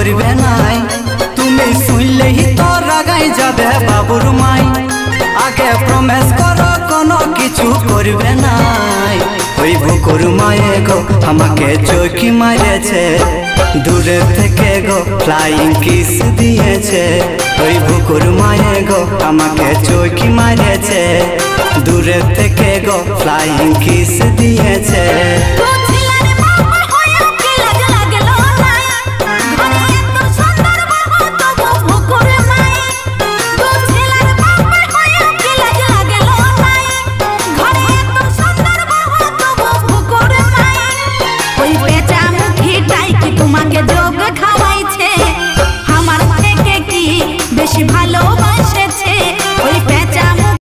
করবে নাই। তুমি শুনলেই তো রাগাই যাবে বাবুর মাই। আগে প্রমিস করো কোনো কিছু করবে নাই। ওই বুকুর মায়ে গো আমাকে চোখি মারেছে, দূরে থেকে গো ফ্লাইং কিস দিয়েছে। ওই বুকুর মায়ে গো আমাকে চোখি মারেছে, দূরে থেকে গো ফ্লাইং কিস দিয়েছে।